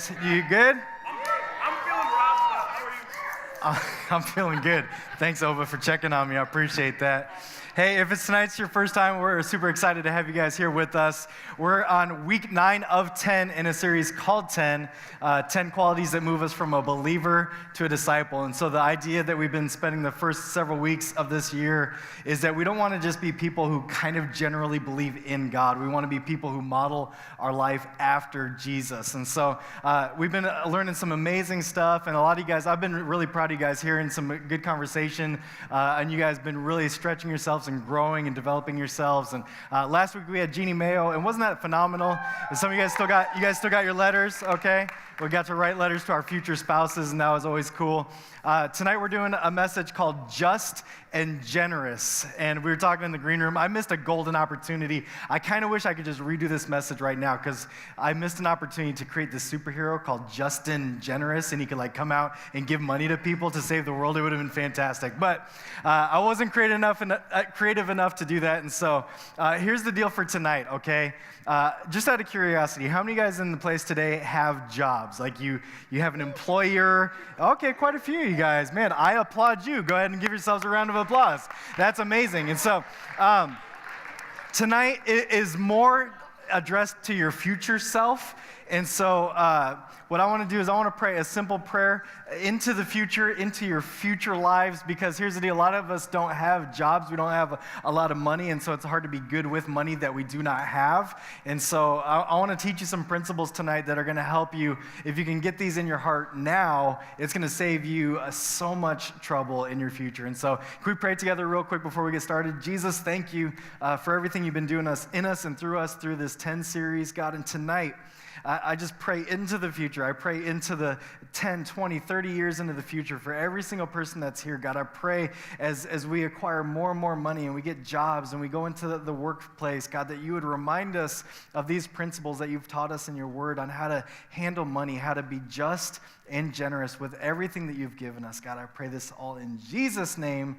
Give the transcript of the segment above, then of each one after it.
guys? You good? I'm feeling rough, but how are you? I'm feeling good. Thanks, Ova, for checking on me. I appreciate that. Hey, if it's tonight's your first time, we're super excited to have you guys here with us. We're on week 9 of 10 in a series called 10, 10 qualities that move us from a believer to a disciple. And so the idea that we've been spending the first several weeks of this year is that we don't want to just be people who kind of generally believe in God. We want to be people who model our life after Jesus. And so we've been learning some amazing stuff, and a lot of you guys, I've been really proud of you guys hearing some good conversation, and you guys have been really stretching yourselves and growing and developing yourselves. And last week we had Jeannie Mayo, and wasn't that phenomenal? And some of you guys still got your letters, okay? We got to write letters to our future spouses, and that was always cool. Tonight we're doing a message called Just and Generous, and we were talking in the green room. I missed a golden opportunity. I kind of wish I could just redo this message right now, because I missed an opportunity to create this superhero called Justin Generous, and he could come out and give money to people to save the world. It would have been fantastic, but I wasn't creative enough to do that, and so here's the deal for tonight, okay? Just out of curiosity, how many of you guys in the place today have jobs? Like you have an employer? Okay, quite a few of you guys. Man, I applaud you. Go ahead and give yourselves a round of applause. That's amazing. And so tonight is more addressed to your future self. And so what I want to do is I want to pray a simple prayer into the future, into your future lives, because here's the deal. A lot of us don't have jobs. We don't have a lot of money, and so it's hard to be good with money that we do not have. And so I want to teach you some principles tonight that are going to help you. If you can get these in your heart now, it's going to save you so much trouble in your future. And so can we pray together real quick before we get started? Jesus, thank you for everything you've been doing in us and through us through this 10 series, God. And tonight, I just pray into the future. I pray into the 10, 20, 30 years into the future for every single person that's here. God, I pray as we acquire more and more money and we get jobs and we go into the workplace, God, that you would remind us of these principles that you've taught us in your word on how to handle money, how to be just and generous with everything that you've given us. God, I pray this all in Jesus' name.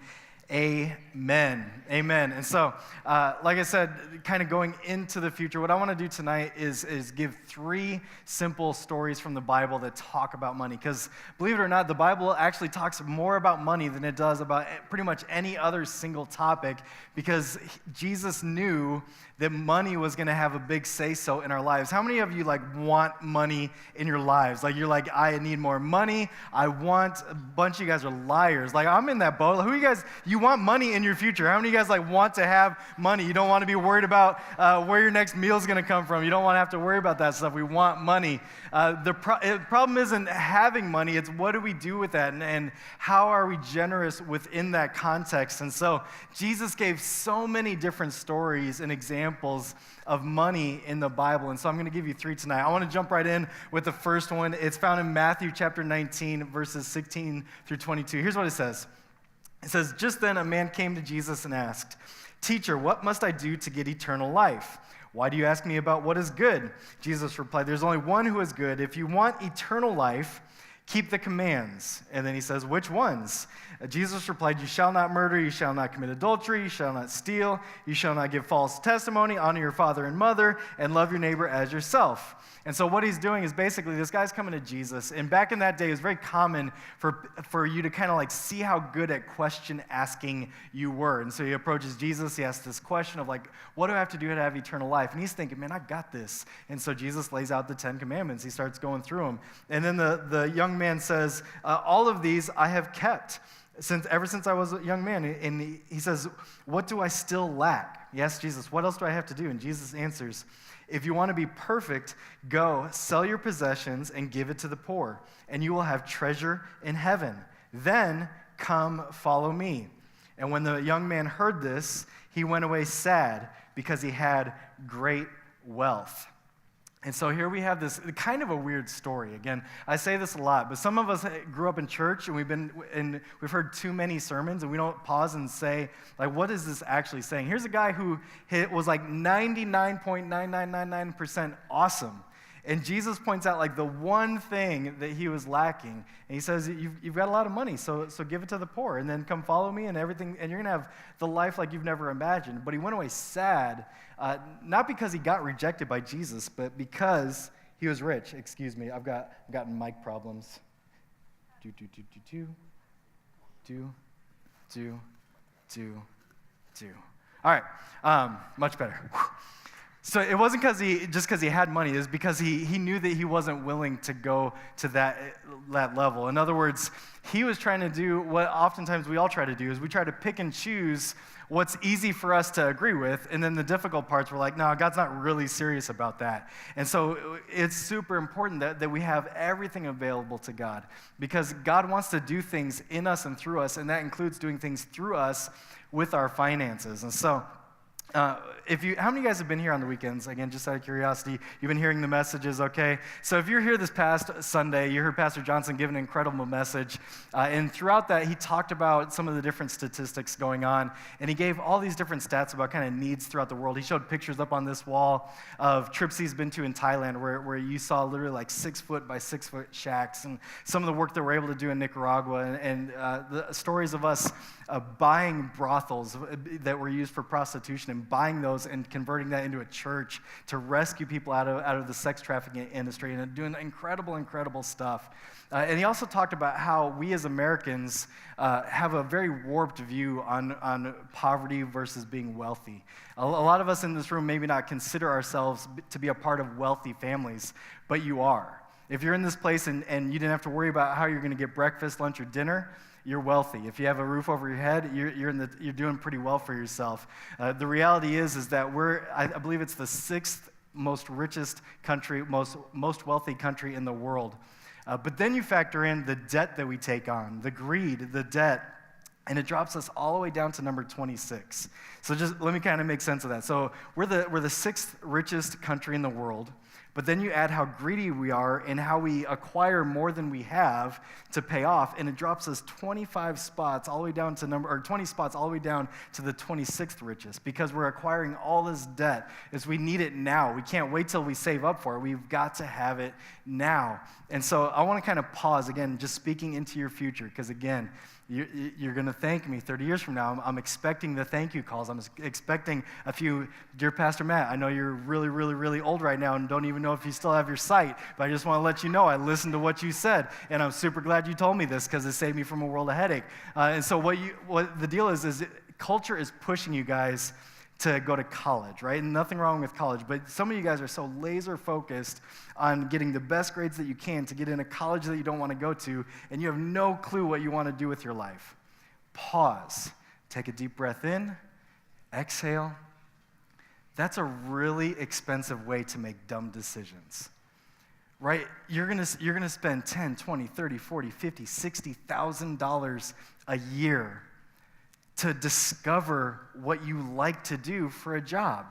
Amen. Amen. And so, like I said, kind of going into the future, what I want to do tonight is give 3 simple stories from the Bible that talk about money. Because believe it or not, the Bible actually talks more about money than it does about pretty much any other single topic, because Jesus knew that money was going to have a big say-so in our lives. How many of you want money in your lives? You're like, I need more money. I want. A bunch of you guys are liars. I'm in that boat. Who you guys, you want money in your future? How many of you guys want to have money? You don't want to be worried about where your next meal is going to come from. You don't want to have to worry about that stuff. We want money. The problem isn't having money. It's what do we do with that, and how are we generous within that context? And so Jesus gave so many different stories and examples of money in the Bible, and so I'm going to give you 3 tonight. I want to jump right in with the first one. It's found in Matthew chapter 19, verses 16 through 22. Here's what it says. It says, "Just then a man came to Jesus and asked, 'Teacher, what must I do to get eternal life?' 'Why do you ask me about what is good?' Jesus replied, 'There's only one who is good. If you want eternal life, keep the commands.' And then he says, 'Which ones?' Jesus replied, 'You shall not murder, you shall not commit adultery, you shall not steal, you shall not give false testimony, honor your father and mother, and love your neighbor as yourself.'" And so what he's doing is basically this guy's coming to Jesus, and back in that day, it was very common for you to kind of see how good at question asking you were. And so he approaches Jesus, he asks this question of what do I have to do to have eternal life? And he's thinking, man, I got this. And so Jesus lays out the 10 commandments. He starts going through them. And then the young man says, all of these I have kept ever since I was a young man. And he says, what do I still lack? He asks Jesus, what else do I have to do? And Jesus answers, if you want to be perfect, go sell your possessions and give it to the poor, and you will have treasure in heaven. Then come follow me. And when the young man heard this, he went away sad because he had great wealth. And so here we have this kind of a weird story. Again, I say this a lot, but some of us grew up in church and we've heard too many sermons, and we don't pause and say, what is this actually saying? Here's a guy who was 99.9999% awesome. And Jesus points out the one thing that he was lacking. And he says, you've got a lot of money, so give it to the poor, and then come follow me and everything, and you're going to have the life like you've never imagined. But he went away sad, not because he got rejected by Jesus, but because He was rich. Excuse me. I've gotten mic problems. Do. All right. Much better. So it wasn't because he had money. It was because he knew that he wasn't willing to go to that level. In other words, he was trying to do what oftentimes we all try to do, is we try to pick and choose what's easy for us to agree with, and then the difficult parts, we're like, no, God's not really serious about that. And so it's super important that we have everything available to God, because God wants to do things in us and through us, and that includes doing things through us with our finances. And so how many of you guys have been here on the weekends? Again, just out of curiosity, you've been hearing the messages, okay? So if you're here this past Sunday, you heard Pastor Johnson give an incredible message, and throughout that, he talked about some of the different statistics going on, and he gave all these different stats about kind of needs throughout the world. He showed pictures up on this wall of trips he's been to in Thailand, where you saw literally like 6-foot by 6-foot shacks, and some of the work that we're able to do in Nicaragua, and the stories of us buying brothels that were used for prostitution, and buying those and converting that into a church to rescue people out of the sex trafficking industry, and doing incredible stuff. And he also talked about how we as Americans have a very warped view on poverty versus being wealthy. A lot of us in this room maybe not consider ourselves to be a part of wealthy families, but you are. If you're in this place and you didn't have to worry about how you're going to get breakfast, lunch, or dinner, you're wealthy. If you have a roof over your head, you're doing pretty well for yourself. The reality is that I believe it's the 6th most richest country, most wealthy country in the world. But then you factor in the debt that we take on, the greed, the debt, and it drops us all the way down to number 26. So just let me kind of make sense of that. So we're the 6th richest country in the world. But then you add how greedy we are and how we acquire more than we have to pay off, and it drops us 25 spots all the way down to 20 spots all the way down to the 26th richest, because we're acquiring all this debt as we need it now. We can't wait till we save up for it. We've got to have it now. And so I want to kind of pause again, just speaking into your future, because again, you're going to thank me 30 years from now. I'm expecting the thank you calls. I'm expecting a few, dear Pastor Matt, I know you're really old right now and don't even know if you still have your sight, but I just want to let you know I listened to what you said, and I'm super glad you told me this because it saved me from a world of headache. And so what the deal is culture is pushing you guys to go to college, right? And nothing wrong with college, but some of you guys are so laser focused on getting the best grades that you can to get in a college that you don't want to go to, and you have no clue what you want to do with your life. Pause. Take a deep breath in. Exhale. That's a really expensive way to make dumb decisions, right? You're gonna spend $10, $20, $30, $40, $50, $60,000 a year to discover what you like to do for a job.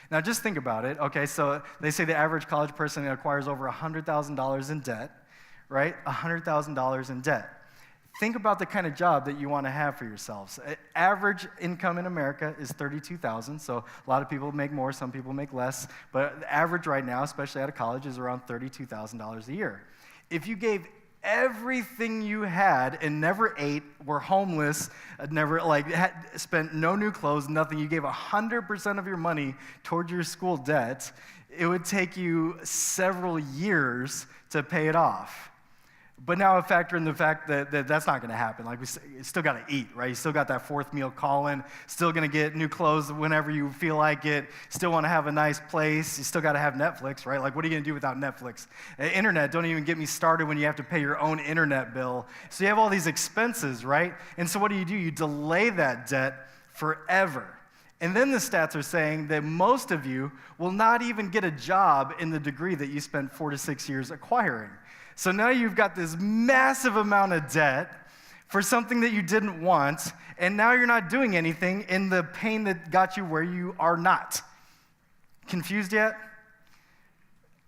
Now, just think about it. Okay, so they say the average college person acquires over $100,000 in debt, right? $100,000 in debt. Think about the kind of job that you want to have for yourselves. Average income in America is $32,000, so a lot of people make more, some people make less, but the average right now, especially out of college, is around $32,000 a year. If you gave everything you had and never ate, were homeless, spent no new clothes, nothing, you gave 100% of your money towards your school debt, it would take you several years to pay it off. But now factor in the fact that that's not going to happen. Like, you still got to eat, right? You still got that fourth meal calling, still going to get new clothes whenever you feel like it, still want to have a nice place, you still got to have Netflix, right? Like, what are you going to do without Netflix? Internet, don't even get me started when you have to pay your own internet bill. So you have all these expenses, right? And so what do? You delay that debt forever. And then the stats are saying that most of you will not even get a job in the degree that you spent 4 to 6 years acquiring. So now you've got this massive amount of debt for something that you didn't want, and now you're not doing anything in the pain that got you where you are not. Confused yet?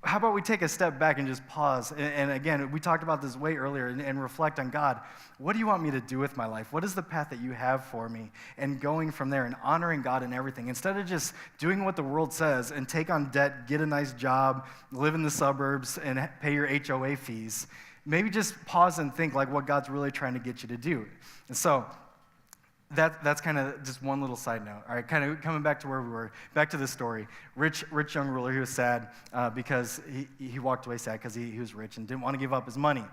How about we take a step back and just pause? And again, we talked about this way earlier, and reflect on God. What do you want me to do with my life? What is the path that you have for me? And going from there and honoring God in everything. Instead of just doing what the world says and take on debt, get a nice job, live in the suburbs, and pay your HOA fees, maybe just pause and think like what God's really trying to get you to do. And so that's kind of just one little side note. All right, kind of coming back to where we were, back to the story. Rich young ruler, he was sad because he walked away sad because he was rich and didn't want to give up his money.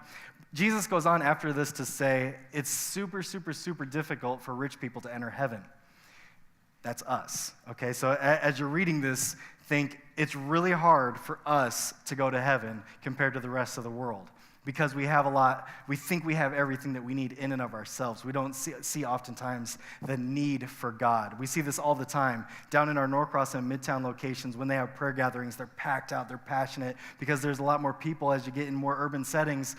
Jesus goes on after this to say it's super, super, super difficult for rich people to enter heaven. That's us, okay? So as you're reading this, think it's really hard for us to go to heaven compared to the rest of the world because we think we have everything that we need in and of ourselves. We don't see oftentimes the need for God. We see this all the time. Down in our Norcross and Midtown locations, when they have prayer gatherings, they're packed out, they're passionate because there's a lot more people as you get in more urban settings,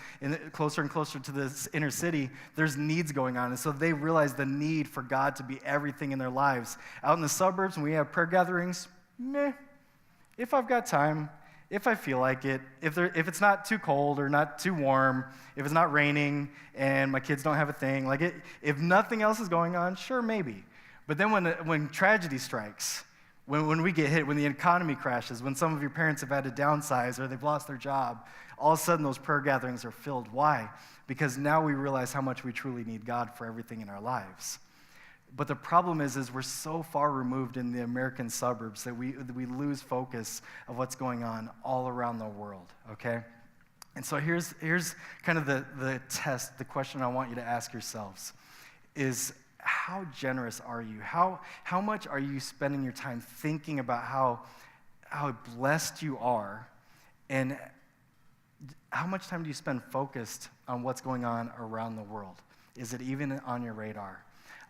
closer and closer to this inner city, there's needs going on. And so they realize the need for God to be everything in their lives. Out in the suburbs, when we have prayer gatherings, meh. If I've got time, if I feel like it, if it's not too cold or not too warm, if it's not raining and my kids don't have a thing, if nothing else is going on, sure, maybe. But then when tragedy strikes, when we get hit, when the economy crashes, when some of your parents have had to downsize or they've lost their job, all of a sudden those prayer gatherings are filled. Why? Because now we realize how much we truly need God for everything in our lives. But the problem is we're so far removed in the American suburbs that we lose focus of what's going on all around the world, okay? And so here's kind of the test, the question I want you to ask yourselves is, how generous are you? How much are you spending your time thinking about how blessed you are, and how much time do you spend focused on what's going on around the world? Is it even on your radar?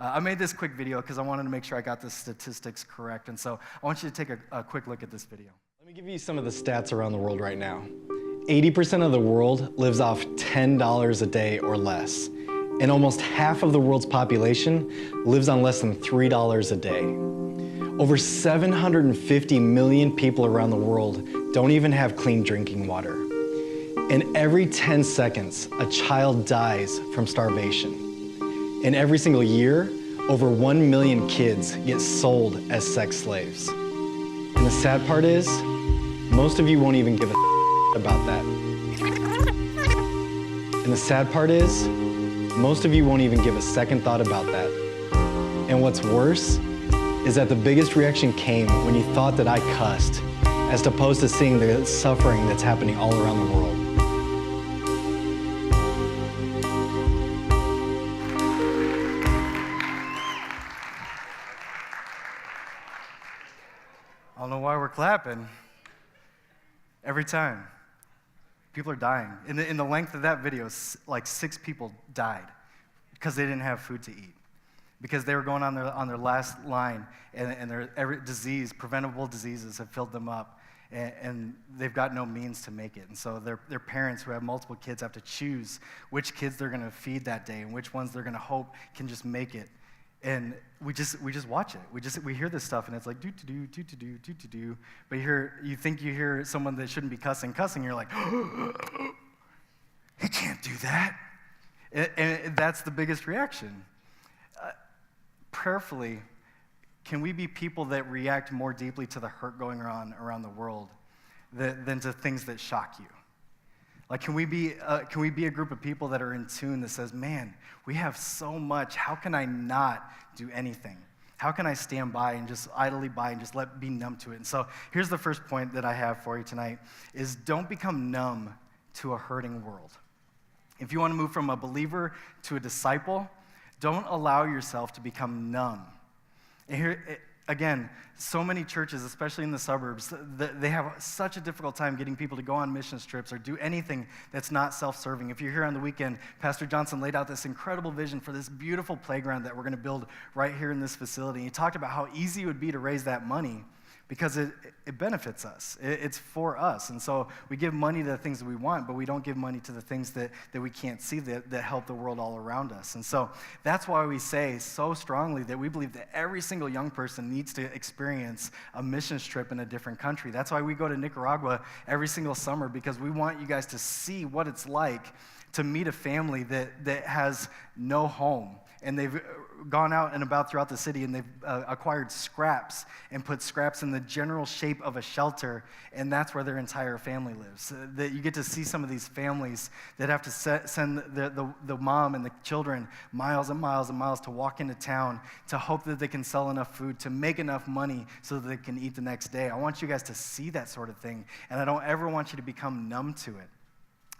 I made this quick video because I wanted to make sure I got the statistics correct, and so I want you to take a quick look at this video. Let me give you some of the stats around the world right now. 80% of the world lives off $10 a day or less, and almost half of the world's population lives on less than $3 a day. Over 750 million people around the world don't even have clean drinking water. And every 10 seconds, a child dies from starvation. And every single year, over 1 million kids get sold as sex slaves. And the sad part is, most of you won't even give a about that. And the sad part is, most of you won't even give a second thought about that. And what's worse is that the biggest reaction came when you thought that I cussed, as opposed to seeing the suffering that's happening all around the world. I don't know why we're clapping. Every time. People are dying. In the length of that video, like 6 people died because they didn't have food to eat. Because they were going on their last line, and every preventable diseases have filled them up, and they've got no means to make it. And so their parents who have multiple kids have to choose which kids they're going to feed that day and which ones they're going to hope can just make it. And we just watch it. We hear this stuff, and it's like do. But you think you hear someone that shouldn't be cussing, you're like, he can't do that. And that's the biggest reaction. Prayerfully, can we be people that react more deeply to the hurt going on around the world than to things that shock you? Like, can we be a group of people that are in tune that says, man, we have so much. How can I not do anything? How can I stand by and just idly by and just be numb to it? And so here's the first point that I have for you tonight is don't become numb to a hurting world. If you want to move from a believer to a disciple, don't allow yourself to become numb. And here, again, so many churches, especially in the suburbs, they have such a difficult time getting people to go on mission trips or do anything that's not self-serving. If you're here on the weekend, Pastor Johnson laid out this incredible vision for this beautiful playground that we're going to build right here in this facility. He talked about how easy it would be to raise that money because it benefits us. It's for us. And so we give money to the things that we want, but we don't give money to the things that we can't see that help the world all around us. And so that's why we say so strongly that we believe that every single young person needs to experience a mission trip in a different country. That's why we go to Nicaragua every single summer, because we want you guys to see what it's like to meet a family that has no home. And they've gone out and about throughout the city, and they've acquired scraps and put scraps in the general shape of a shelter, and that's where their entire family lives. That you get to see some of these families that have to send the mom and the children miles and miles and miles to walk into town to hope that they can sell enough food to make enough money so that they can eat the next day. I want you guys to see that sort of thing, and I don't ever want you to become numb to it.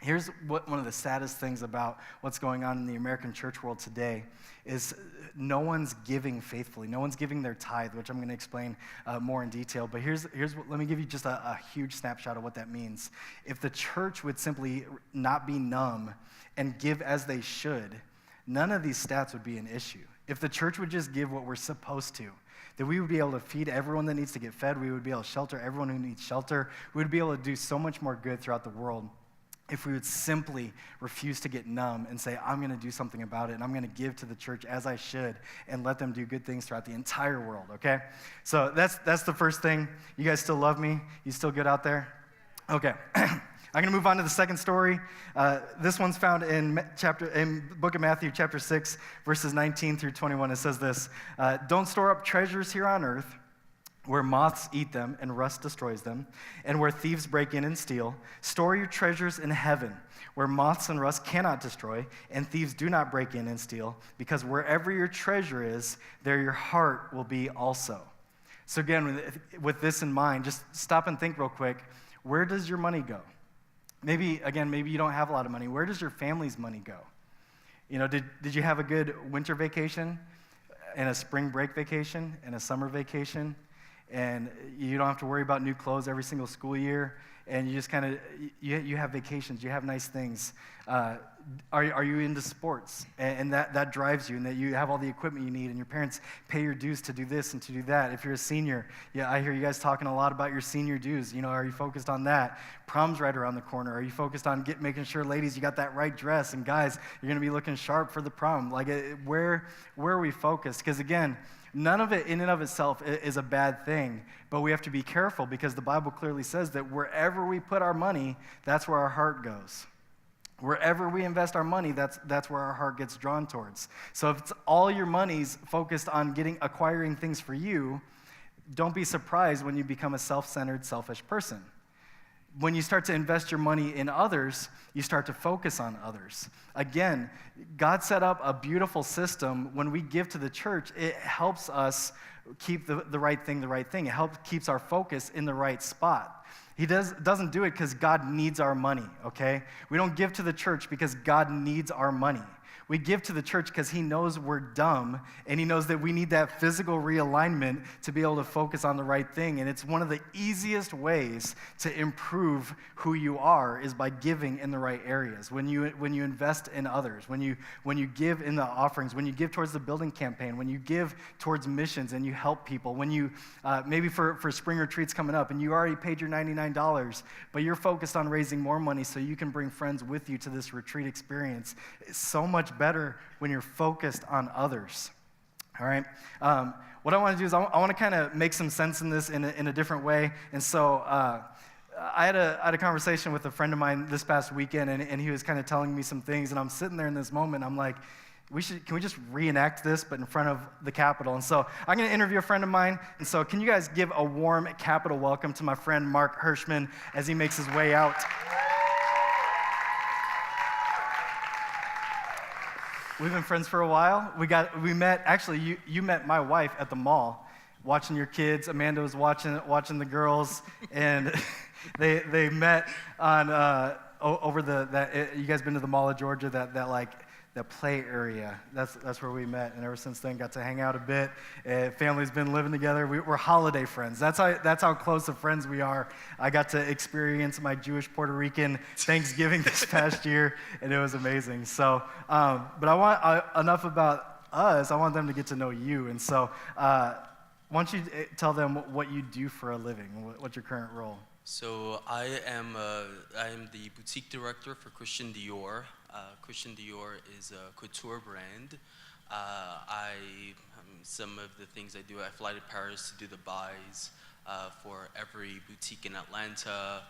Here's one of the saddest things about what's going on in the American church world today is no one's giving faithfully. No one's giving their tithe, which I'm going to explain more in detail. But let me give you just a huge snapshot of what that means. If the church would simply not be numb and give as they should, none of these stats would be an issue. If the church would just give what we're supposed to, that we would be able to feed everyone that needs to get fed, we would be able to shelter everyone who needs shelter, we would be able to do so much more good throughout the world if we would simply refuse to get numb and say, I'm going to do something about it, and I'm going to give to the church as I should and let them do good things throughout the entire world, okay? So that's the first thing. You guys still love me? You still good out there? Okay. I'm going to move on to the second story. This one's found in book of Matthew, chapter 6, verses 19 through 21. It says this, don't store up treasures here on earth, where moths eat them and rust destroys them, and where thieves break in and steal. Store your treasures in heaven, where moths and rust cannot destroy, and thieves do not break in and steal, because wherever your treasure is, there your heart will be also. So again, with this in mind, just stop and think real quick. Where does your money go? Maybe you don't have a lot of money. Where does your family's money go? You know, did you have a good winter vacation, and a spring break vacation, and a summer vacation? And you don't have to worry about new clothes every single school year, and you just kind of, you have vacations, you have nice things. Are you into sports? And that drives you, and that you have all the equipment you need, and your parents pay your dues to do this and to do that. If you're a senior, yeah, I hear you guys talking a lot about your senior dues. You know, are you focused on that? Prom's right around the corner. Are you focused on making sure, ladies, you got that right dress, and guys, you're going to be looking sharp for the prom? Like, where are we focused? Because again, none of it in and of itself is a bad thing, but we have to be careful because the Bible clearly says that wherever we put our money, that's where our heart goes. Wherever we invest our money, that's where our heart gets drawn towards. So if it's all your money's focused on acquiring things for you, don't be surprised when you become a self-centered, selfish person. When you start to invest your money in others, you start to focus on others. Again, God set up a beautiful system. When we give to the church, it helps us keep the right thing the right thing. It keeps our focus in the right spot. He doesn't do it because God needs our money, okay? We don't give to the church because God needs our money. We give to the church because he knows we're dumb, and he knows that we need that physical realignment to be able to focus on the right thing. And it's one of the easiest ways to improve who you are is by giving in the right areas. When you invest in others, when you give in the offerings, when you give towards the building campaign, when you give towards missions and you help people, when you, maybe for spring retreats coming up and you already paid your $99, but you're focused on raising more money so you can bring friends with you to this retreat experience. It's so much better when you're focused on others. All right. What I want to do is I want to kind of make some sense in this in a different way. And so I had a conversation with a friend of mine this past weekend, and he was kind of telling me some things. And I'm sitting there in this moment. I'm like, can we just reenact this, but in front of the Capitol? And so I'm going to interview a friend of mine. And so can you guys give a warm Capitol welcome to my friend Mark Hirschman as he makes his way out? We've been friends for a while. We met, actually, you met my wife at the mall, watching your kids. Amanda was watching the girls, and they met on you guys been to the Mall of Georgia, that play area. That's where we met, and ever since then got to hang out a bit. Family's been living together. We're holiday friends. That's how close of friends we are. I got to experience my Jewish Puerto Rican Thanksgiving this past year, and it was amazing. So, but I want enough about us. I want them to get to know you, and so why don't you tell them what you do for a living? What's your current role? So I am the boutique director for Christian Dior. Christian Dior is a couture brand. Some of the things I do, I fly to Paris to do the buys for every boutique in Atlanta.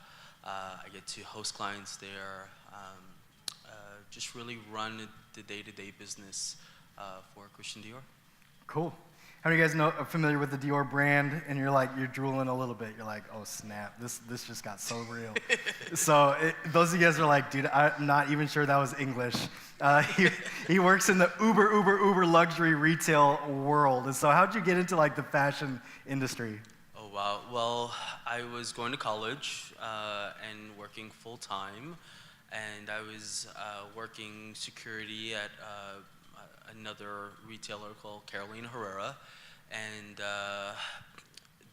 I get to host clients there, just really run the day-to-day business for Christian Dior. Cool. How many of you guys are familiar with the Dior brand? And you're drooling a little bit. You're like, oh snap, this just got so real. So those of you guys are like, dude, I'm not even sure that was English. He works in the uber luxury retail world. And so how'd you get into like the fashion industry? Oh wow. Well, I was going to college and working full time, and I was working security at another retailer called Carolina Herrera, and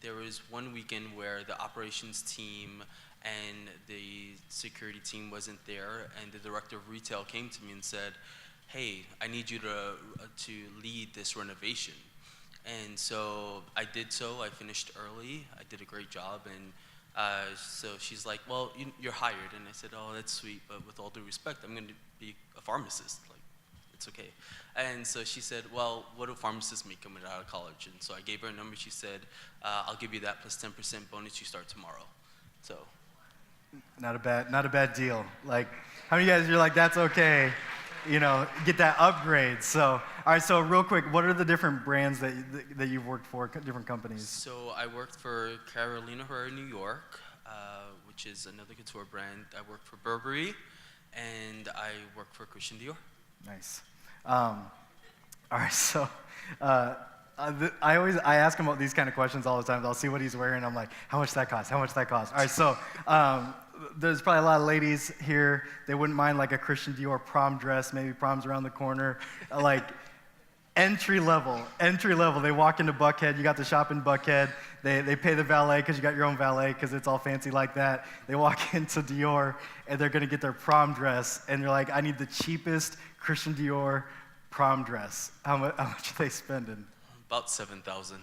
there was one weekend where the operations team and the security team wasn't there, and the director of retail came to me and said, hey, I need you to lead this renovation. And so I did so. I finished early. I did a great job, and so she's like, well, you're hired. And I said, oh, that's sweet, but with all due respect, I'm going to be a pharmacist. Like, it's okay. And so she said, well, what do pharmacists make coming out of college? And so I gave her a number. She said, I'll give you that plus 10% bonus. You start tomorrow. So. Not a bad deal. Like, how many of you guys, you're like, that's okay, get that upgrade. So, all right, so real quick, what are the different brands that you've worked for, different companies? So I worked for Carolina Herrera, New York, which is another couture brand. I worked for Burberry, and I worked for Christian Dior. Nice. All right, so I ask him about these kind of questions all the time. I'll see what he's wearing. I'm like, how much that cost? How much that cost? All right, so there's probably a lot of ladies here. They wouldn't mind like a Christian Dior prom dress. Maybe prom's around the corner. Like entry level. They walk into Buckhead. You got to shop in Buckhead. They pay the valet because you got your own valet because it's all fancy like that. They walk into Dior and they're gonna get their prom dress, and they're like, I need the cheapest Christian Dior prom dress. How much are they spending? About 7,000.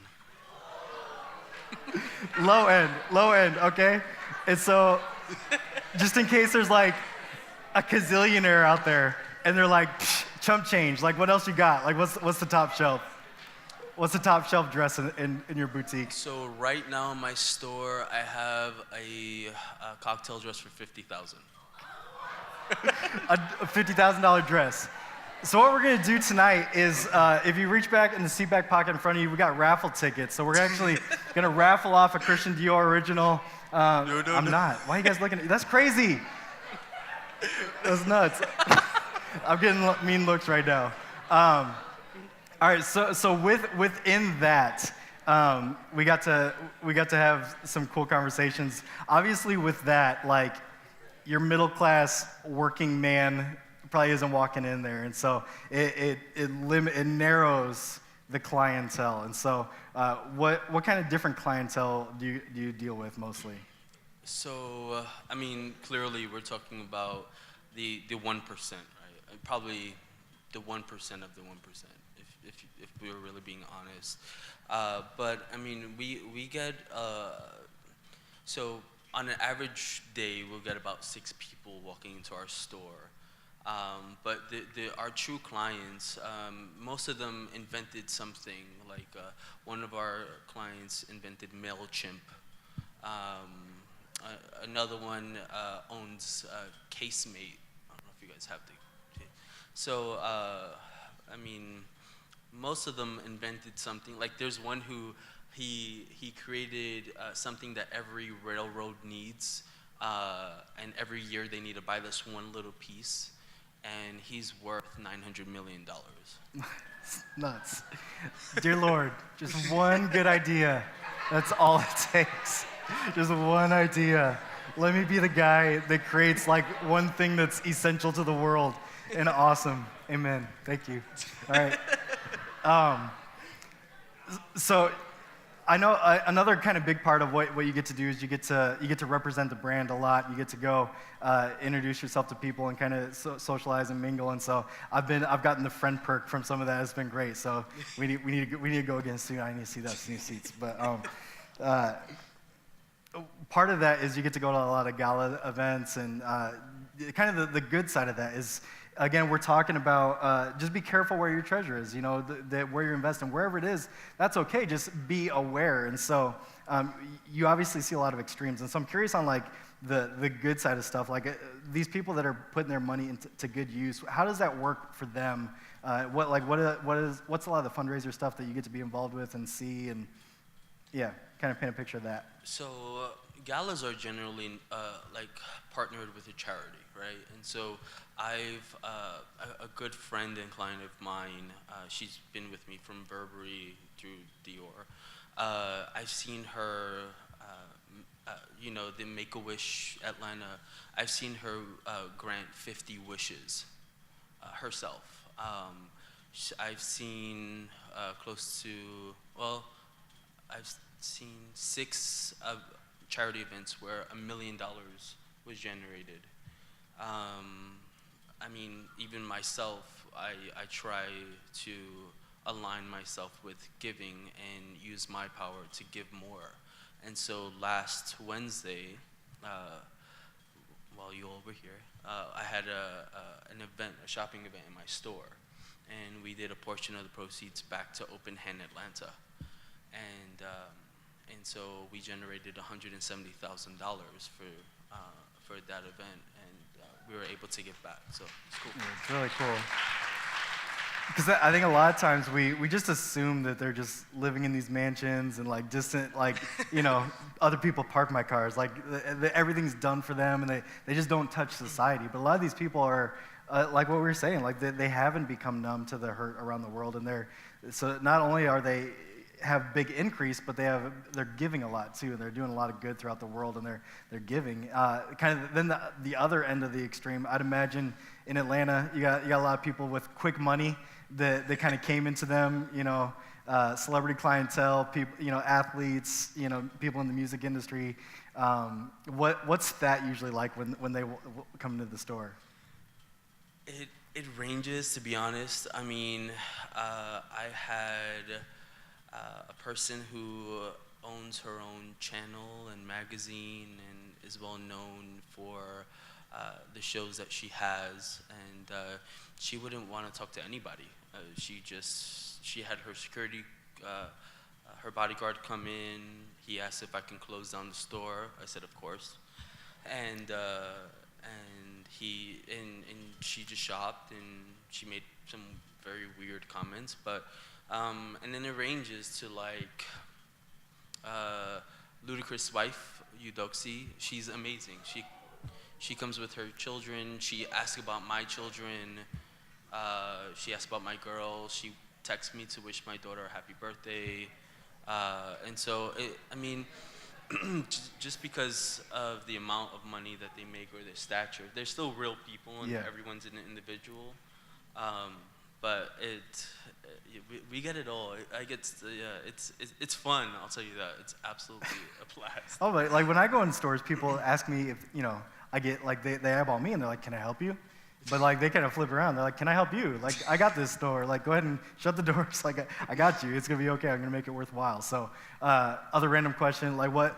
Low end, okay? And so, just in case there's like a gazillionaire out there, and they're like, chump change, like what else you got? Like what's the top shelf? What's the top shelf dress in your boutique? So right now in my store, I have a cocktail dress for 50,000. A $50,000 dress. So what we're gonna do tonight is, if you reach back in the seat back pocket in front of you, we got raffle tickets. So we're actually gonna raffle off a Christian Dior original. No. Not. Why are you guys looking at me? That's crazy. That's nuts. I'm getting mean looks right now. All right, so within that, we got to have some cool conversations. Obviously, with that, like your middle class working man probably isn't walking in there, and so it narrows the clientele. And so, what kind of different clientele do you deal with mostly? So I mean, clearly we're talking about the 1%, right? Probably the 1% of the 1%, if we were really being honest. But I mean, we get so on an average day we'll get about 6 people walking into our store. But our true clients, most of them invented something. Like one of our clients invented MailChimp. Another one owns Casemate. I don't know if you guys have the. So I mean, most of them invented something. Like there's one who he created something that every railroad needs, and every year they need to buy this one little piece. And he's worth $900 million. Nuts. Dear Lord, just one good idea. That's all it takes. Just one idea. Let me be the guy that creates like one thing that's essential to the world and awesome. Amen. Thank you. All right. So I know another kind of big part of what you get to do is you get to represent the brand a lot. You get to go introduce yourself to people and kind of socialize and mingle. And so I've gotten the friend perk from some of that. It's been great. So we need to go again soon. I need to see those new seats. But part of that is you get to go to a lot of gala events, and kind of the good side of that is, again, we're talking about just be careful where your treasure is, where you're investing. Wherever it is, that's okay. Just be aware. And so you obviously see a lot of extremes. And so I'm curious on like the good side of stuff. Like these people that are putting their money into good use, how does that work for them What's a lot of the fundraiser stuff that you get to be involved with and see, and yeah, kind of paint a picture of that. So galas are generally like partnered with a charity, right? And so I've a good friend and client of mine. She's been with me from Burberry through Dior. I've seen her, the Make-A-Wish Atlanta. I've seen her grant 50 wishes herself. I've seen close to, well, I've seen 6 charity events where $1 million was generated. I mean, even myself, I try to align myself with giving and use my power to give more. And so last Wednesday, while you all were here, I had an event, a shopping event in my store, and we did a portion of the proceeds back to Open Hand Atlanta, and so we generated $170,000 for that event, and we were able to give back. So it's cool. Yeah, it's really cool. Because I think a lot of times we just assume that they're just living in these mansions and like distant, like, other people park my cars. Like everything's done for them and they just don't touch society. But a lot of these people are, like what we were saying, like they haven't become numb to the hurt around the world. And so not only are they have big increase, but they're giving a lot too, and they're doing a lot of good throughout the world, and they're giving. Kind of then the other end of the extreme, I'd imagine in Atlanta, you got a lot of people with quick money that kind of came into them, celebrity clientele, people, athletes, people in the music industry. What's that usually like when they come into the store? It ranges, to be honest. I mean, I had a person who owns her own channel and magazine and is well known for the shows that she has, and she wouldn't want to talk to anybody. She had her security, her bodyguard come in. He asked if I can close down the store. I said, of course. And she just shopped, and she made some very weird comments, but and then it ranges to like Ludacris' wife, Eudoxie. She's amazing. She comes with her children. She asks about my children. She asks about my girl. She texts me to wish my daughter a happy birthday. And so, just because of the amount of money that they make or their stature, they're still real people, and everyone's an individual. But we get it all. It's fun. I'll tell you that. It's absolutely a blast. Oh, like when I go in stores, people ask me if I get like they eyeball me and they're like, "Can I help you?" But like they kind of flip around. They're like, "Can I help you? Like I got this store. Like go ahead and shut the doors. Like I got you. It's gonna be okay. I'm gonna make it worthwhile." So other random question, like what?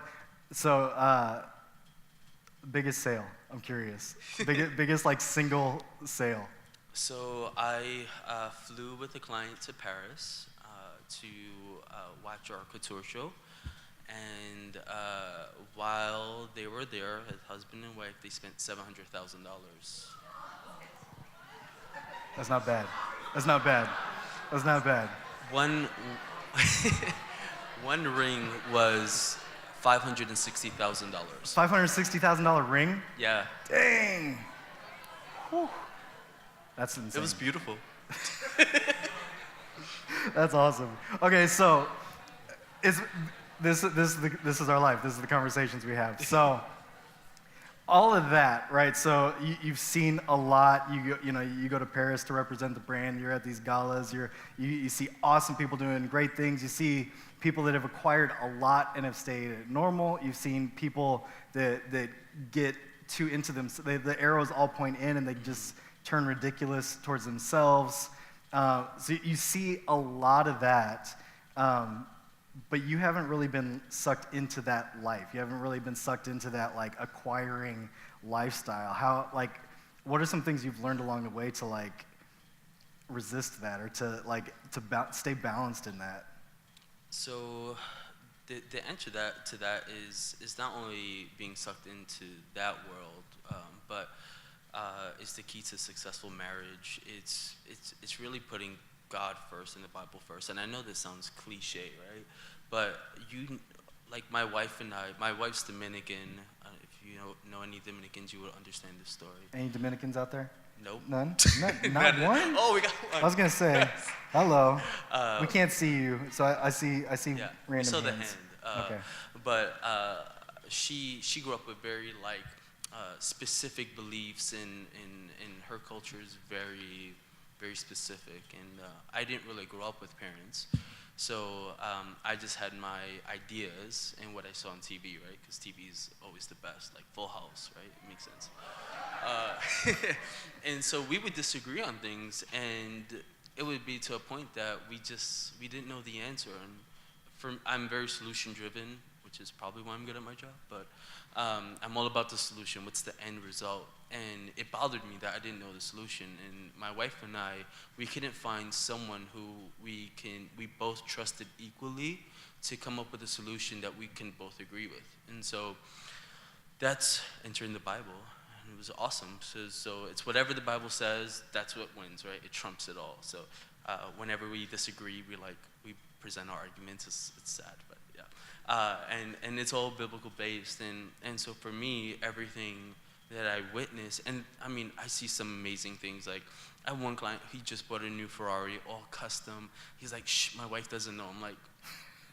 So biggest sale. I'm curious. Biggest like single sale. So I flew with a client to Paris to watch our couture show, and while they were there, his husband and wife, they spent $700,000. That's not bad. That's not bad. That's not bad. One ring was $560,000. $560,000 ring? Yeah. Dang. Whew. That's insane. It was beautiful. That's awesome. Okay, so this is our life. This is the conversations we have. So all of that, right? So you've seen a lot. You go to Paris to represent the brand. You're at these galas. You see awesome people doing great things. You see people that have acquired a lot and have stayed normal. You've seen people that get too into them. So the arrows all point in, and they just turn ridiculous towards themselves. So you see a lot of that, but you haven't really been sucked into that life. You haven't really been sucked into that like acquiring lifestyle. What are some things you've learned along the way to like resist that, or to stay balanced in that? So the answer to that is not only being sucked into that world, but is the key to successful marriage. It's really putting God first and the Bible first. And I know this sounds cliche, right? But like my wife and I, my wife's Dominican. If you know any Dominicans, you will understand this story. Any Dominicans out there? Nope. None? Not one? Oh, we got one. I was gonna say, hello. We can't see you, so I see Yeah, random we saw the hands. hand. Okay. But she grew up with very specific beliefs, in her culture is very, very specific. And I didn't really grow up with parents, so I just had my ideas and what I saw on TV, right? Because TV is always the best, like Full House, right? It makes sense. And so we would disagree on things, and it would be to a point that we didn't know the answer. And I'm very solution driven, which is probably why I'm good at my job, but I'm all about the solution. What's the end result? And it bothered me that I didn't know the solution. And my wife and I, we couldn't find someone who we both trusted equally to come up with a solution that we can both agree with. And so that's entering the Bible. And it was awesome. So it's whatever the Bible says, that's what wins, right? It trumps it all. So whenever we disagree, we present our arguments. It's sad, but yeah. And it's all biblical based. And so for me, everything that I witness, and I mean, I see some amazing things. Like, I have one client, he just bought a new Ferrari, all custom. He's like, shh, my wife doesn't know. I'm like,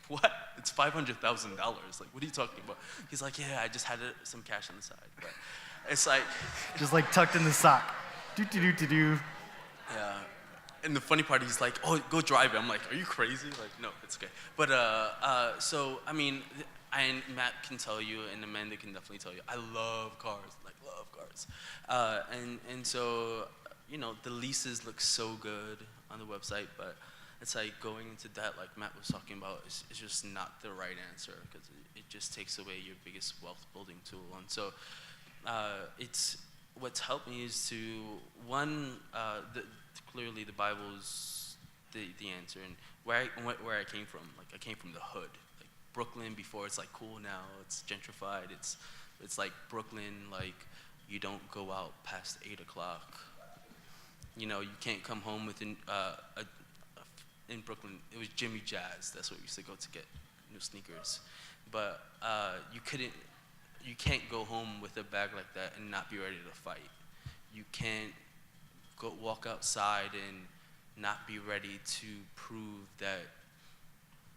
what? It's $500,000. Like, what are you talking about? He's like, yeah, I just had some cash on the side. But it's like, Just like tucked in the sock. Do. yeah. And the funny part, he's like, oh, go drive it. I'm like, are you crazy? Like, no, it's okay. But so I mean, and Matt can tell you, and Amanda can definitely tell you, I love cars, love cars. And so, the leases look so good on the website, but it's like going into debt, like Matt was talking about, is just not the right answer, because it just takes away your biggest wealth building tool. And so what's helped me is to, one, clearly the Bible's the answer, and where I came from. Like, I came from the hood, like Brooklyn. Before it's like cool, now it's gentrified. It's like Brooklyn, like you don't go out past 8 o'clock. You can't come home within in Brooklyn, it was Jimmy Jazz. That's where we used to go to get new sneakers. But you can't go home with a bag like that and not be ready to fight. You can't go walk outside and not be ready to prove that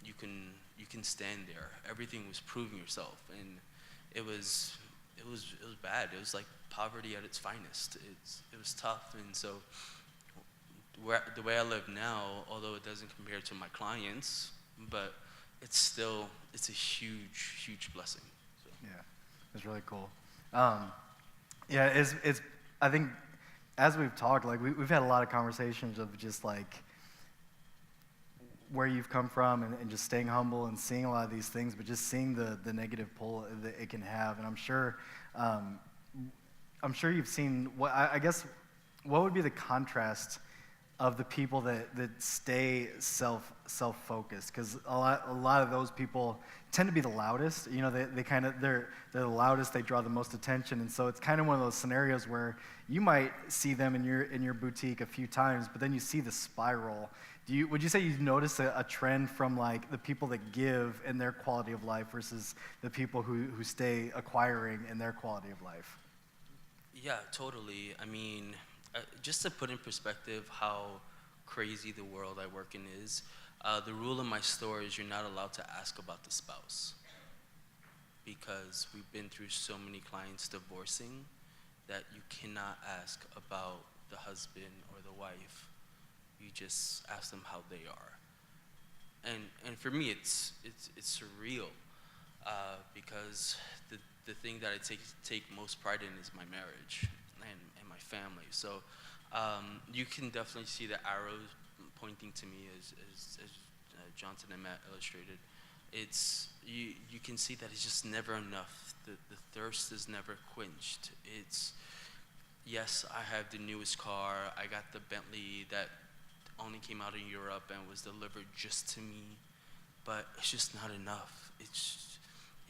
you can stand there. Everything was proving yourself, and it was bad. It was like poverty at its finest. It was tough, and so the way I live now, although it doesn't compare to my clients, but it's a huge blessing. So. Yeah, it's really cool. Yeah, it's I think as we've talked, like we've had a lot of conversations of just like where you've come from and just staying humble and seeing a lot of these things, but just seeing the negative pull that it can have. And I'm sure you've seen I guess what would be the contrast of the people that stay self-focused, because a lot of those people tend to be the loudest. They're the loudest. They draw the most attention, and so it's kind of one of those scenarios where you might see them in your boutique a few times, but then you see the spiral. Would you say you've noticed a trend from like the people that give in their quality of life versus the people who stay acquiring in their quality of life? Yeah, totally. I mean, just to put in perspective how crazy the world I work in is, the rule in my store is you're not allowed to ask about the spouse, because we've been through so many clients divorcing that you cannot ask about the husband or the wife. You just ask them how they are. And for me, it's surreal, because the thing that I take most pride in is my marriage and my family. So you can definitely see the arrows pointing to me, as Johnson and Matt illustrated. You can see that it's just never enough. The thirst is never quenched. Yes, I have the newest car. I got the Bentley that only came out in Europe and was delivered just to me, but it's just not enough.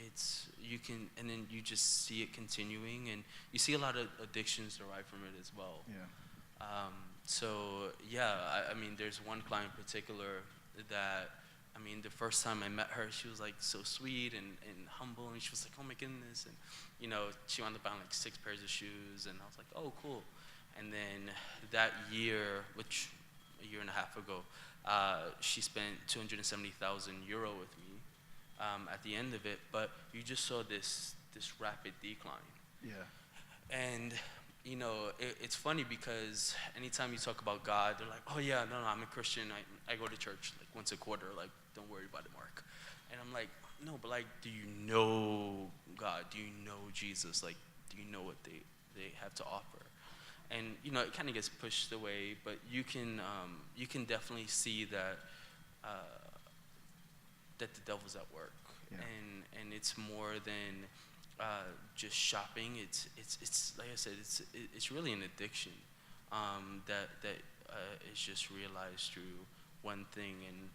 it's you can, and then you just see it continuing, and you see a lot of addictions derive from it as well. Yeah. So yeah, I mean, there's one client in particular that, I mean, the first time I met her, she was like so sweet and humble, and she was like, oh my goodness, and you know, she wound up buying like 6 pairs of shoes, and I was like, oh cool. And then that year, which a year and a half ago, she spent 270,000 euro with me at the end of it, but you just saw this rapid decline. Yeah. And you know, it's funny because anytime you talk about God, they're like, oh yeah, no, I'm a Christian. I go to church like once a quarter. Like, don't worry about it, Mark. And I'm like, no, but like, do you know God? Do you know Jesus? Like, do you know what they have to offer? And you know, it kind of gets pushed away, but you can definitely see that that the devil's at work, Yeah. and it's more than just shopping. It's like I said, it's really an addiction that is just realized through one thing, and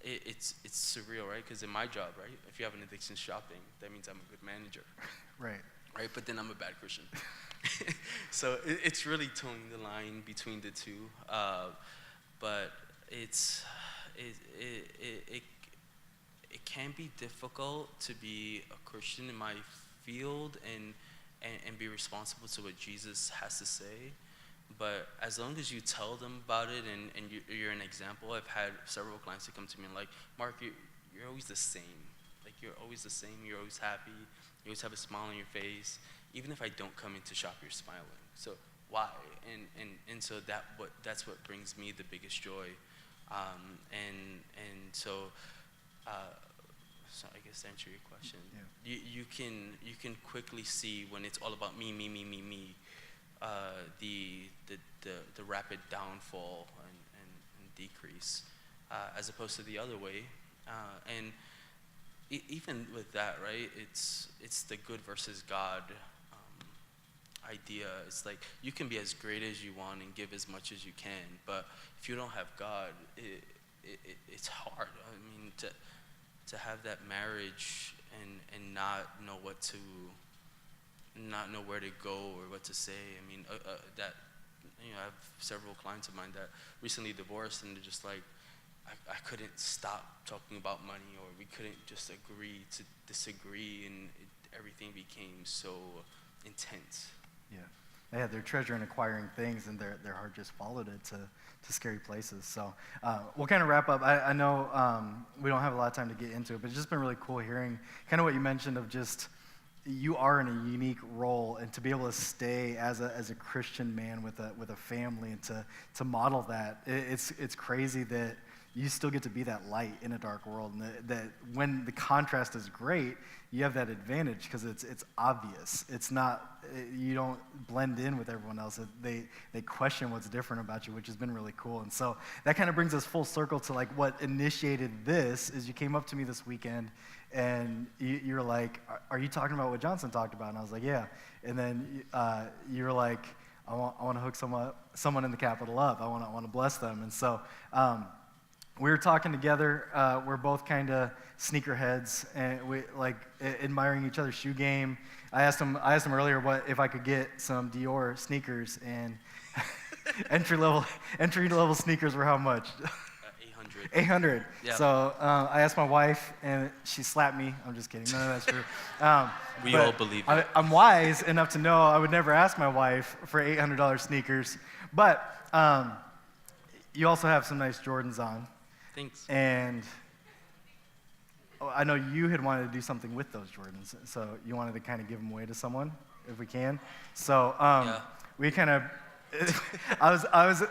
it's surreal, right? Because in my job, right, if you have an addiction to shopping, that means I'm a good manager, Right. right? But then I'm a bad Christian. So it's really towing the line between the two, but it can be difficult to be a Christian in my field and be responsible to what Jesus has to say. But as long as you tell them about it and you're an example, I've had several clients that come to me and like, Mark, you're always the same. Like, you're always the same. You're always happy. You always have a smile on your face. Even if I don't come in to shop, you're smiling. So why? And so that's what brings me the biggest joy. So I guess to answer your question, Yeah. you can quickly see when it's all about me, the rapid downfall and decrease, as opposed to the other way. And even with that, right? It's the good versus God idea. It's like you can be as great as you want and give as much as you can, but if you don't have God, it's hard. I mean, to have that marriage and not know where to go or what to say. I mean, that, you know, I have several clients of mine that recently divorced, and they're just like, I couldn't stop talking about money, or we couldn't just agree to disagree, and everything became so intense. Yeah. They had their treasure in acquiring things, and their heart just followed it to scary places. So we'll kind of wrap up. I know we don't have a lot of time to get into it, but it's just been really cool hearing kind of what you mentioned of just you are in a unique role, and to be able to stay as a Christian man with a family and to model that. It's crazy that you still get to be that light in a dark world, and that when the contrast is great, you have that advantage because it's obvious. It's not, you don't blend in with everyone else. They question what's different about you, which has been really cool. And so that kind of brings us full circle to like what initiated this is you came up to me this weekend and you're like, are you talking about what Johnson talked about? And I was like, yeah. And then you were like, I want to hook someone in the Capitol up. I want to bless them. And so we were talking together. We're both kind of sneakerheads, and we like admiring each other's shoe game. I asked him earlier if I could get some Dior sneakers, and entry level sneakers were how much? 800. 800. Yeah. So I asked my wife, and she slapped me. I'm just kidding. None of that's true. We but all believe it. I'm wise enough to know I would never ask my wife for $800 sneakers. But you also have some nice Jordans on. Thanks. And I know you had wanted to do something with those Jordans, so you wanted to kind of give them away to someone, if we can. So Yeah. we kind of, I was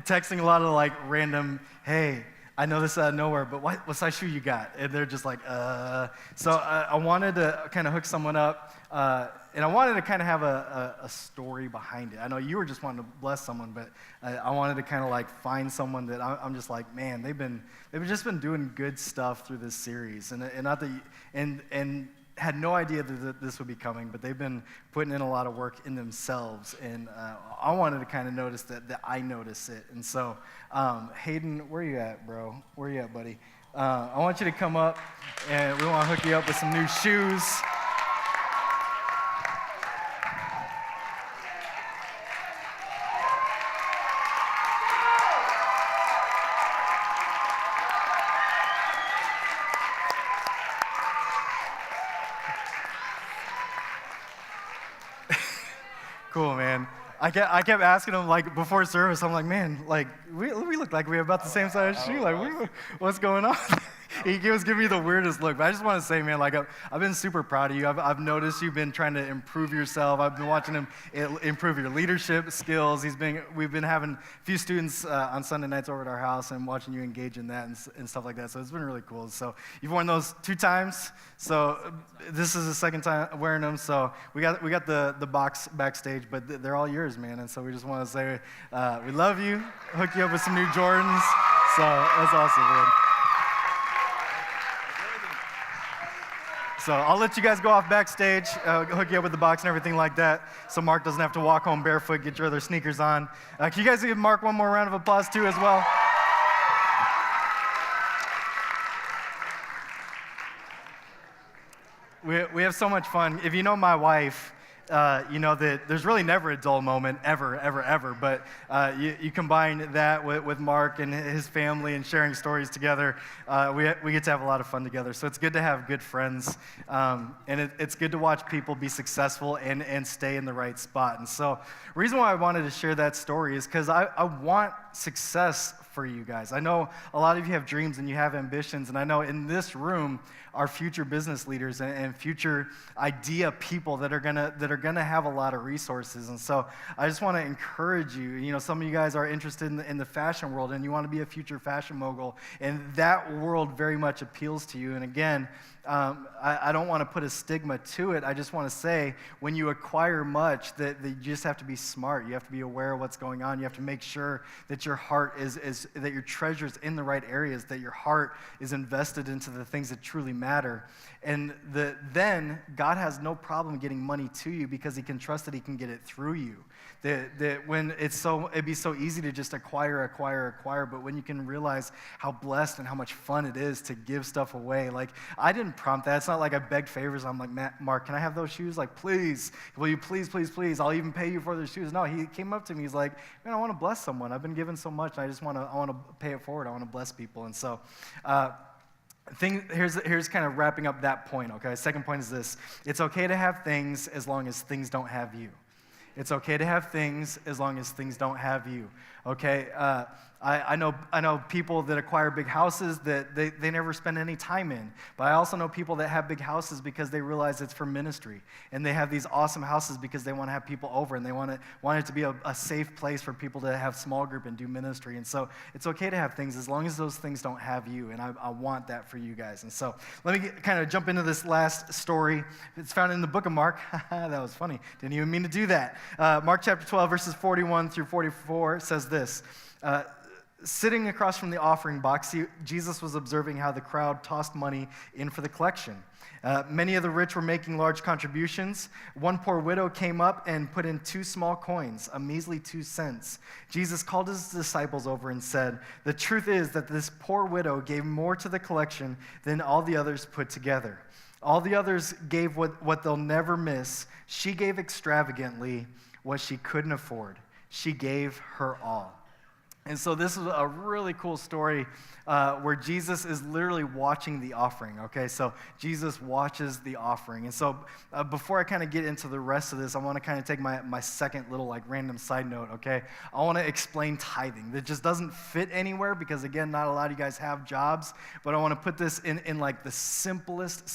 texting a lot of like random, hey, I know this out of nowhere, but what size shoe you got? And they're just like, So I wanted to kind of hook someone up, and I wanted to kind of have a story behind it. I know you were just wanting to bless someone, but I wanted to kind of like find someone that I'm just like, man, they've just been doing good stuff through this series, and not that and had no idea that this would be coming, but they've been putting in a lot of work in themselves, and I wanted to kind of notice that I notice it. And so, Hayden, where you at, bro? Where you at, buddy? I want you to come up, and we want to hook you up with some new shoes. Cool, man. I kept asking him, like, before service, I'm like, man, like, we look like we have about the same size shoe. Like, what's going on? He was giving me the weirdest look. But I just want to say, man, like, I've been super proud of you. I've noticed you've been trying to improve yourself. I've been watching him improve your leadership skills. We've been having a few students on Sunday nights over at our house and watching you engage in that and stuff like that. So it's been really cool. So you've worn those 2 times. So this is the second time wearing them. So we got the box backstage, but they're all yours, man. And so we just want to say we love you. Hook you up with some new Jordans. So that's awesome, man. So I'll let you guys go off backstage, hook you up with the box and everything like that, so Mark doesn't have to walk home barefoot, get your other sneakers on. Can you guys give Mark one more round of applause too as well? We have so much fun. If you know my wife, you know that there's really never a dull moment, ever. But you combine that with Mark and his family and sharing stories together, we get to have a lot of fun together. So it's good to have good friends, and it's good to watch people be successful and stay in the right spot. And so the reason why I wanted to share that story is because I want success for you guys. I know a lot of you have dreams and you have ambitions, and I know in this room are future business leaders and future idea people that are gonna have a lot of resources. And so I just want to encourage you. You know, some of you guys are interested in the fashion world and you want to be a future fashion mogul, and that world very much appeals to you. And again, I don't want to put a stigma to it. I just want to say when you acquire much, that you just have to be smart. You have to be aware of what's going on. You have to make sure that your heart is that your treasure's in the right areas, that your heart is invested into the things that truly matter. And then God has no problem getting money to you because he can trust that he can get it through you. That when it'd be so easy to just acquire, but when you can realize how blessed and how much fun it is to give stuff away. Like, I didn't prompt that. It's not like I begged favors. I'm like, Mark, can I have those shoes? Like, please, will you please? I'll even pay you for those shoes. No, he came up to me. He's like, man, I want to bless someone. I've been given so much, and I want to pay it forward. I want to bless people. And so, here's kind of wrapping up that point, okay? Second point is this. It's okay to have things as long as things don't have you. It's okay to have things as long as things don't have you, okay? I know people that acquire big houses that they never spend any time in. But I also know people that have big houses because they realize it's for ministry. And they have these awesome houses because they want to have people over, and they want it to be a safe place for people to have small group and do ministry. And so it's okay to have things as long as those things don't have you. And I want that for you guys. And so let me kind of jump into this last story. It's found in the book of Mark. That was funny. Didn't even mean to do that. Mark chapter 12, verses 41 through 44 says this. Sitting across from the offering box, Jesus was observing how the crowd tossed money in for the collection. Many of the rich were making large contributions. One poor widow came up and put in 2 small coins, a measly 2 cents. Jesus called his disciples over and said, "The truth is that this poor widow gave more to the collection than all the others put together. All the others gave what they'll never miss. She gave extravagantly what she couldn't afford. She gave her all." And so this is a really cool story where Jesus is literally watching the offering, okay? So Jesus watches the offering. And so before I kind of get into the rest of this, I want to kind of take my second little like random side note, okay? I want to explain tithing. That just doesn't fit anywhere because, again, not a lot of you guys have jobs, but I want to put this in like the simplest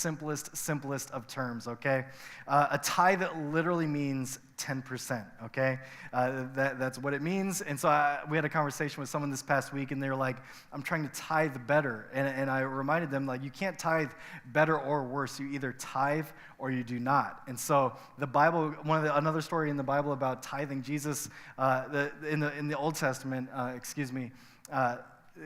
of terms, okay? A tithe literally means 10%, okay? That's what it means. And so we had a conversation with someone this past week, and they were like, I'm trying to tithe better. And I reminded them, like, you can't tithe better or worse. You either tithe or you do not. And so the Bible, another story in the Bible about tithing, Jesus, in the Old Testament,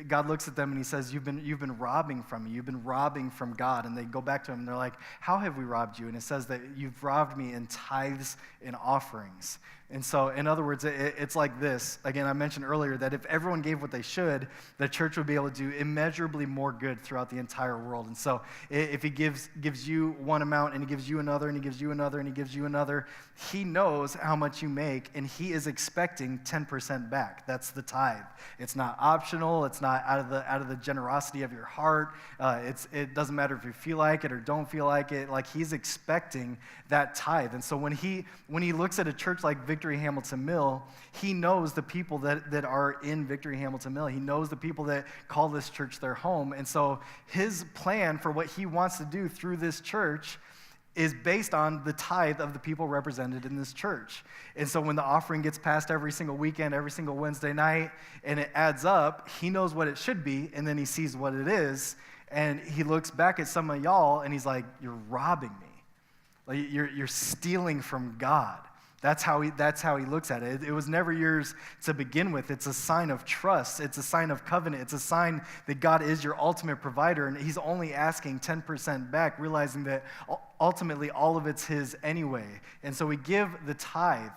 God looks at them and he says, you've been robbing from me. You've been robbing from God. And they go back to him and they're like, how have we robbed you? And it says that you've robbed me in tithes and offerings. And so, in other words, it's like this. Again, I mentioned earlier that if everyone gave what they should, the church would be able to do immeasurably more good throughout the entire world. And so, if he gives you one amount, and he gives you another, and he gives you another, and he gives you another, he knows how much you make, and he is expecting 10% back. That's the tithe. It's not optional. It's not out of the generosity of your heart. It doesn't matter if you feel like it or don't feel like it. Like, he's expecting that tithe. And so when he looks at a church like Victory Hamilton Mill, he knows the people that are in Victory Hamilton Mill. He knows the people that call this church their home. And so his plan for what he wants to do through this church is based on the tithe of the people represented in this church. And so when the offering gets passed every single weekend, every single Wednesday night, and it adds up, he knows what it should be, and then he sees what it is, and he looks back at some of y'all, and he's like, you're robbing me. Like, you're stealing from God. That's how he looks at it. It was never yours to begin with. It's a sign of trust. It's a sign of covenant. It's a sign that God is your ultimate provider, and he's only asking 10% back, realizing that ultimately all of it's his anyway. And so we give the tithe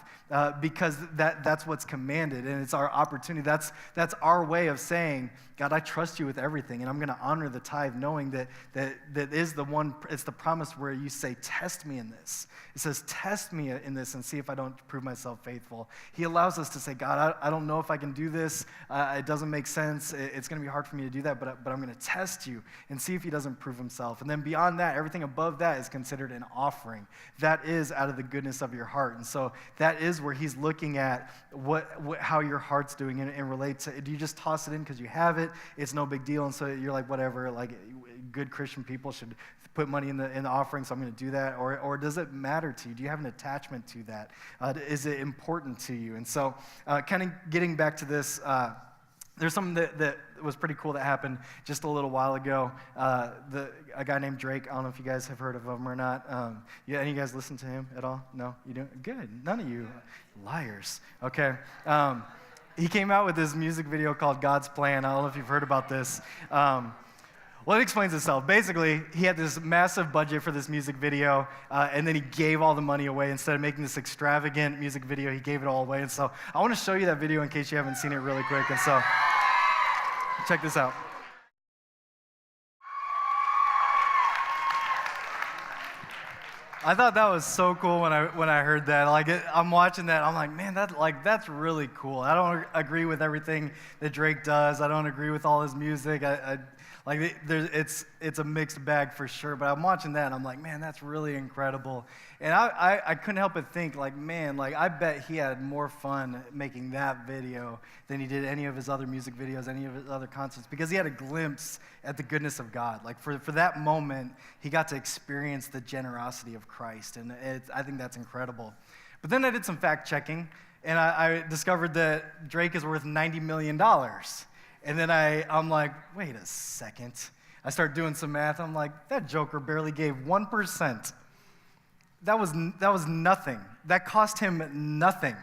because that's what's commanded, and it's our opportunity. That's our way of saying, God, I trust you with everything, and I'm going to honor the tithe, knowing that is the one. It's the promise where you say, test me in this. It says, test me in this and see if I don't prove myself faithful. He allows us to say, God, I don't know if I can do this. It doesn't make sense. It's going to be hard for me to do that, but I'm going to test you and see if he doesn't prove himself. And then beyond that, everything above that is considered an offering. That is out of the goodness of your heart. And so that is where he's looking at how your heart's doing and relate to. Do you just toss it in because you have it? It's no big deal, and so you're like, whatever. Like, good Christian people should put money in the offering, so I'm going to do that. Or does it matter to you? Do you have an attachment to that? Is it important to you? And so, kind of getting back to this. There's something that was pretty cool that happened just a little while ago. A guy named Drake, I don't know if you guys have heard of him or not. Any of you guys listen to him at all? No? You do? Good. None of you. Liars. Okay. He came out with this music video called God's Plan. I don't know if you've heard about this. Well, it explains itself. Basically, he had this massive budget for this music video, and then he gave all the money away. Instead of making this extravagant music video, he gave it all away. And so I want to show you that video in case you haven't seen it really quick. And so check this out. I thought that was so cool when I heard that. I'm watching that. I'm like, man, that's really cool. I don't agree with everything that Drake does. I don't agree with all his music. It's a mixed bag for sure. But I'm watching that, and I'm like, man, that's really incredible. And I couldn't help but think, I bet he had more fun making that video than he did any of his other music videos, any of his other concerts, because he had a glimpse at the goodness of God. Like, for that moment, he got to experience the generosity of Christ, and I think that's incredible. But then I did some fact checking, and I discovered that Drake is worth $90 million. And then I'm like, wait a second. I start doing some math. I'm like, that joker barely gave 1%. That was nothing. That cost him nothing.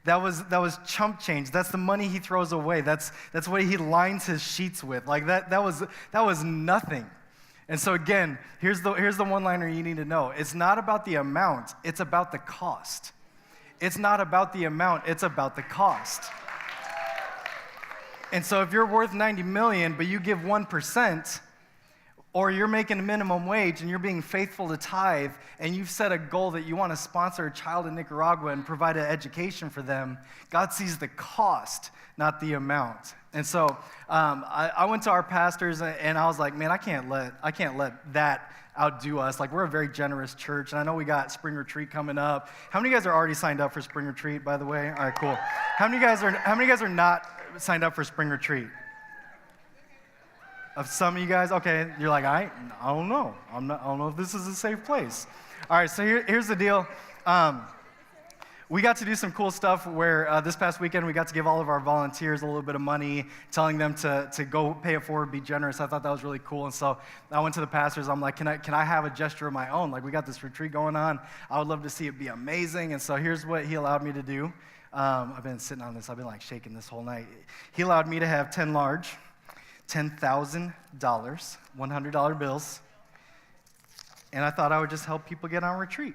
That was chump change. That's the money he throws away. That's what he lines his sheets with. Like, that was nothing. And so again, here's the one-liner you need to know. It's not about the amount, it's about the cost. It's not about the amount, it's about the cost. And so if you're worth 90 million, but you give 1%, or you're making a minimum wage and you're being faithful to tithe, and you've set a goal that you want to sponsor a child in Nicaragua and provide an education for them, God sees the cost, not the amount. And so I went to our pastors and I was like, man, I can't let that outdo us. Like, we're a very generous church, and I know we got spring retreat coming up. How many of you guys are already signed up for spring retreat, by the way? All right, cool. How many of you guys are not signed up for spring retreat? Of some of you guys, okay, you're like, I don't know. I don't know if this is a safe place. All right, so here's the deal. We got to do some cool stuff where this past weekend we got to give all of our volunteers a little bit of money, telling them to go pay it forward, be generous. I thought that was really cool. And so I went to the pastors. I'm like, can I have a gesture of my own? Like, we got this retreat going on. I would love to see it be amazing. And so here's what he allowed me to do. I've been sitting on this. I've been shaking this whole night. He allowed me to have 10 large, $10,000, $100 bills. And I thought I would just help people get on retreat.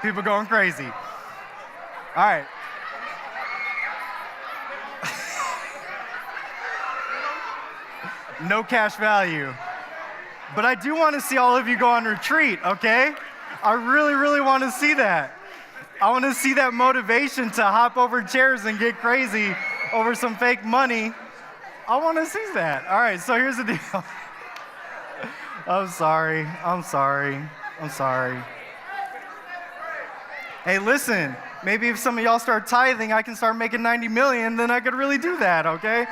People going crazy. All right. No cash value. But I do want to see all of you go on retreat, okay? I really, really want to see that. I want to see that motivation to hop over chairs and get crazy over some fake money. I want to see that. All right, so here's the deal. I'm sorry. Hey, listen, maybe if some of y'all start tithing, I can start making 90 million, then I could really do that, okay?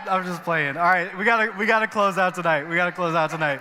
I'm just playing. All right, we gotta close out tonight.